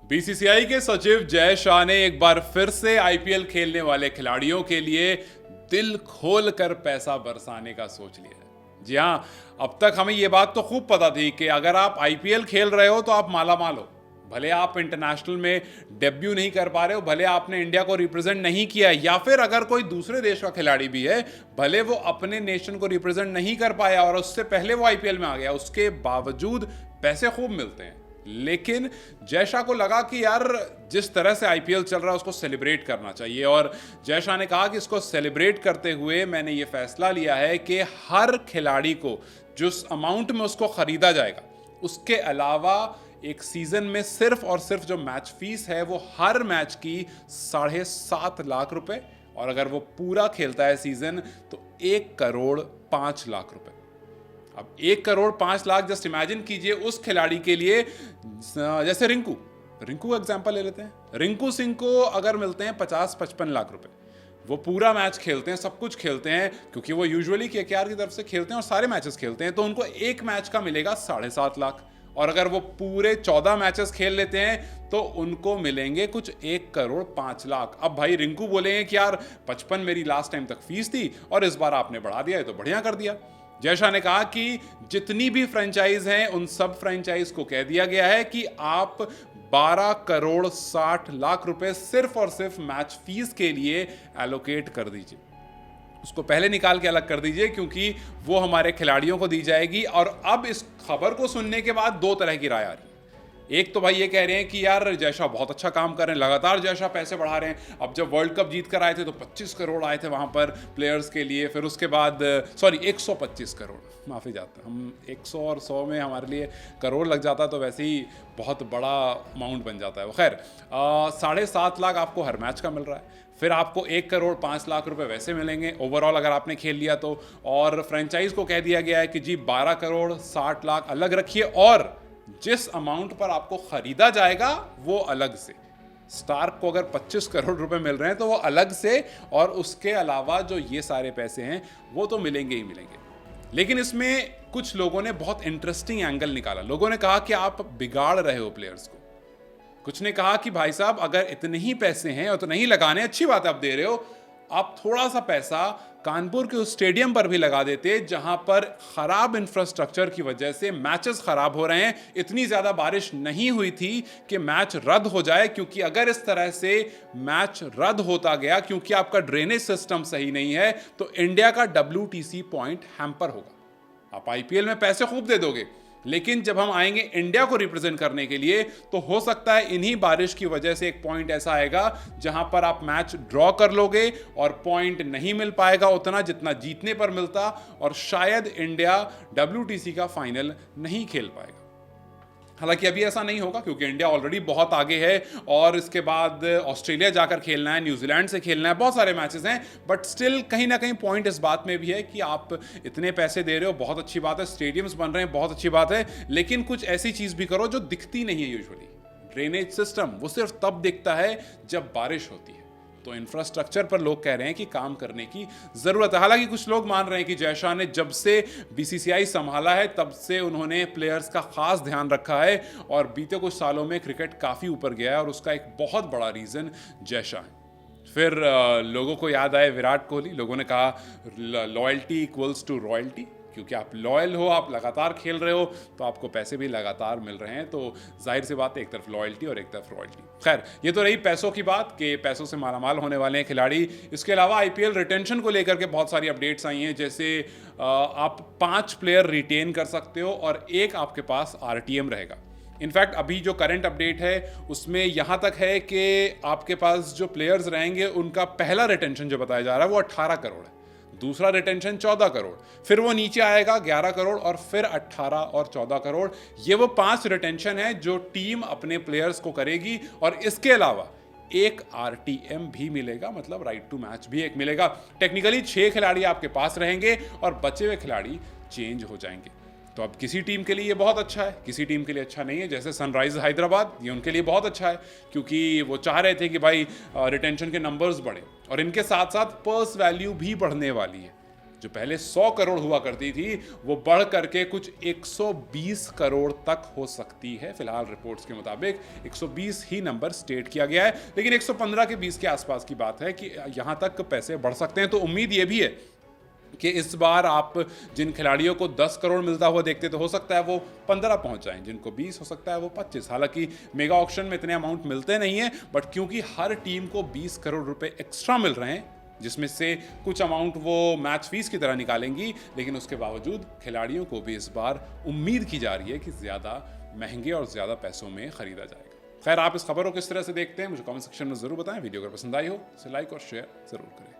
BCCI के सचिव जय शाह ने एक बार फिर से आईपीएल खेलने वाले खिलाड़ियों के लिए दिल खोल कर पैसा बरसाने का सोच लिया है। जी हाँ, अब तक हमें यह बात तो खूब पता थी कि अगर आप आईपीएल खेल रहे हो तो आप माला माल हो। भले आप इंटरनेशनल में डेब्यू नहीं कर पा रहे हो, भले आपने इंडिया को रिप्रेजेंट नहीं किया, या फिर अगर कोई दूसरे देश का खिलाड़ी भी है, भले वो अपने नेशन को रिप्रेजेंट नहीं कर पाया और उससे पहले वो आईपीएल में आ गया, उसके बावजूद पैसे खूब मिलते हैं। लेकिन जय शाह को लगा कि यार जिस तरह से आईपीएल चल रहा है उसको सेलिब्रेट करना चाहिए, और जय शाह ने कहा कि इसको सेलिब्रेट करते हुए मैंने ये फैसला लिया है कि हर खिलाड़ी को जिस अमाउंट में उसको खरीदा जाएगा उसके अलावा एक सीजन में सिर्फ और सिर्फ जो मैच फीस है वो हर मैच की 7.5 लाख रुपए, और अगर वो पूरा खेलता है सीजन तो 1,05,00,000 रुपए। अब 1,05,00,000 जस्ट इमेजिन कीजिए उस खिलाड़ी के लिए, जैसे रिंकू का एग्जांपल ले लेते हैं। रिंकू सिंह को अगर मिलते हैं 50-55 लाख रुपए, वो पूरा मैच खेलते हैं, सब कुछ खेलते हैं, क्योंकि वो यूजुअली केकेआर की तरफ से खेलते हैं और सारे मैचेस खेलते हैं, तो उनको एक मैच का मिलेगा 7.5 लाख। और अगर वो पूरे 14 मैचेस खेल लेते हैं तो उनको मिलेंगे कुछ 1,05,00,000। अब भाई रिंकू बोलेंगे कि यार 55 मेरी लास्ट टाइम तक फीस थी और इस बार आपने बढ़ा दिया है तो बढ़िया कर दिया। जय शाह ने कहा कि जितनी भी फ्रेंचाइज हैं उन सब फ्रेंचाइज को कह दिया गया है कि आप 12,60,00,000 रुपए सिर्फ और सिर्फ मैच फीस के लिए एलोकेट कर दीजिए। उसको पहले निकाल के अलग कर दीजिए, क्योंकि वो हमारे खिलाड़ियों को दी जाएगी। और अब इस खबर को सुनने के बाद दो तरह की राय आ रही है। एक तो भाई ये कह रहे हैं कि यार जय शाह बहुत अच्छा काम कर रहे हैं, लगातार जय शाह पैसे बढ़ा रहे हैं। अब जब वर्ल्ड कप जीत कर आए थे तो 25 करोड़ आए थे वहां पर प्लेयर्स के लिए, फिर उसके बाद 125 करोड़, माफ़ी चाहता हूँ, हम 100 और 100 में हमारे लिए करोड़ लग जाता तो वैसे ही बहुत बड़ा अमाउंट बन जाता है। वो खैर 7.5 लाख आपको हर मैच का मिल रहा है, फिर आपको 1,05,00,000 रुपए वैसे मिलेंगे ओवरऑल अगर आपने खेल लिया तो। और फ्रेंचाइज को कह दिया गया है कि जी 12,60,00,000 अलग रखिए, और जिस अमाउंट पर आपको खरीदा जाएगा वो अलग से। स्टार्क को अगर 25 करोड़ रुपए मिल रहे हैं तो वो अलग से, और उसके अलावा जो ये सारे पैसे हैं वो तो मिलेंगे ही मिलेंगे। लेकिन इसमें कुछ लोगों ने बहुत इंटरेस्टिंग एंगल निकाला। लोगों ने कहा कि आप बिगाड़ रहे हो प्लेयर्स को। कुछ ने कहा कि भाई साहब अगर इतने ही पैसे हैं और तो नहीं लगाने, अच्छी बात आप दे रहे हो, आप थोड़ा सा पैसा कानपुर के उस स्टेडियम पर भी लगा देते जहां पर खराब इंफ्रास्ट्रक्चर की वजह से मैचेस खराब हो रहे हैं। इतनी ज्यादा बारिश नहीं हुई थी कि मैच रद्द हो जाए, क्योंकि अगर इस तरह से मैच रद्द होता गया क्योंकि आपका ड्रेनेज सिस्टम सही नहीं है तो इंडिया का WTC पॉइंट हैम्पर होगा। आप आईपीएल में पैसे खूब दे दोगे, लेकिन जब हम आएंगे इंडिया को रिप्रेजेंट करने के लिए तो हो सकता है इन्हीं बारिश की वजह से एक पॉइंट ऐसा आएगा जहां पर आप मैच ड्रॉ कर लोगे और पॉइंट नहीं मिल पाएगा उतना जितना जीतने पर मिलता, और शायद इंडिया WTC का फाइनल नहीं खेल पाएगा। हालांकि अभी ऐसा नहीं होगा क्योंकि इंडिया ऑलरेडी बहुत आगे है, और इसके बाद ऑस्ट्रेलिया जाकर खेलना है, न्यूजीलैंड से खेलना है, बहुत सारे मैचेस हैं। बट स्टिल कहीं ना कहीं पॉइंट इस बात में भी है कि आप इतने पैसे दे रहे हो, बहुत अच्छी बात है, स्टेडियम्स बन रहे हैं, बहुत अच्छी बात है, लेकिन कुछ ऐसी चीज़ भी करो जो दिखती नहीं है यूजुअली। ड्रेनेज सिस्टम वो सिर्फ तब दिखता है जब बारिश होती है। तो इंफ्रास्ट्रक्चर पर लोग कह रहे हैं कि काम करने की जरूरत है। हालांकि कुछ लोग मान रहे हैं कि जय शाह ने जब से बीसीसीआई संभाला है तब से उन्होंने प्लेयर्स का खास ध्यान रखा है, और बीते कुछ सालों में क्रिकेट काफ़ी ऊपर गया है, और उसका एक बहुत बड़ा रीज़न जय शाह है। फिर लोगों को याद आए विराट कोहली। लोगों ने कहा लॉयल्टी इक्वल्स टू रॉयल्टी, क्योंकि आप लॉयल हो, आप लगातार खेल रहे हो तो आपको पैसे भी लगातार मिल रहे हैं, तो जाहिर सी बात है एक तरफ लॉयल्टी और एक तरफ रॉयल्टी। खैर ये तो रही पैसों की बात कि पैसों से मालामाल होने वाले हैं खिलाड़ी। इसके अलावा आईपीएल रिटेंशन को लेकर के बहुत सारी अपडेट्स आई हैं, जैसे आप 5 प्लेयर रिटेन कर सकते हो और एक आपके पास RTM रहेगा। इनफैक्ट अभी जो करंट अपडेट है उसमें यहाँ तक है कि आपके पास जो प्लेयर्स रहेंगे उनका पहला रिटेंशन जो बताया जा रहा है वो 18 करोड़ है, दूसरा रिटेंशन 14 करोड़, फिर वो नीचे आएगा 11 करोड़, और फिर 18 और 14 करोड़। ये वो 5 रिटेंशन है जो टीम अपने प्लेयर्स को करेगी, और इसके अलावा एक RTM भी मिलेगा, मतलब राइट टू मैच भी एक मिलेगा। टेक्निकली 6 खिलाड़ी आपके पास रहेंगे और बचे हुए खिलाड़ी चेंज हो जाएंगे। तो अब किसी टीम के लिए ये बहुत अच्छा है, किसी टीम के लिए अच्छा नहीं है। जैसे सनराइजर्स हैदराबाद, ये उनके लिए बहुत अच्छा है क्योंकि वो चाह रहे थे कि भाई रिटेंशन के नंबर्स बढ़े, और इनके साथ साथ पर्स वैल्यू भी बढ़ने वाली है। जो पहले 100 करोड़ हुआ करती थी वो बढ़ करके कुछ 120 करोड़ तक हो सकती है। फिलहाल रिपोर्ट्स के मुताबिक 120 ही नंबर स्टेट किया गया है, लेकिन 115 के 20 के आसपास की बात है कि यहां तक पैसे बढ़ सकते हैं। तो उम्मीद ये भी है कि इस बार आप जिन खिलाड़ियों को 10 करोड़ मिलता हुआ देखते तो हो सकता है वो 15 पहुंच जाएं, जिनको 20 हो सकता है वो 25। हालांकि मेगा ऑक्शन में इतने अमाउंट मिलते नहीं हैं, बट क्योंकि हर टीम को 20 करोड़ रुपए एक्स्ट्रा मिल रहे हैं, जिसमें से कुछ अमाउंट वो मैच फीस की तरह निकालेंगी, लेकिन उसके बावजूद खिलाड़ियों को भी इस बार उम्मीद की जा रही है कि ज़्यादा महंगे और ज़्यादा पैसों में ख़रीदा जाएगा। खैर, आप इस खबर को किस तरह से देखते हैं मुझे कमेंट सेक्शन में ज़रूर बताएं। वीडियो अगर पसंद आई हो तो लाइक और शेयर ज़रूर करें।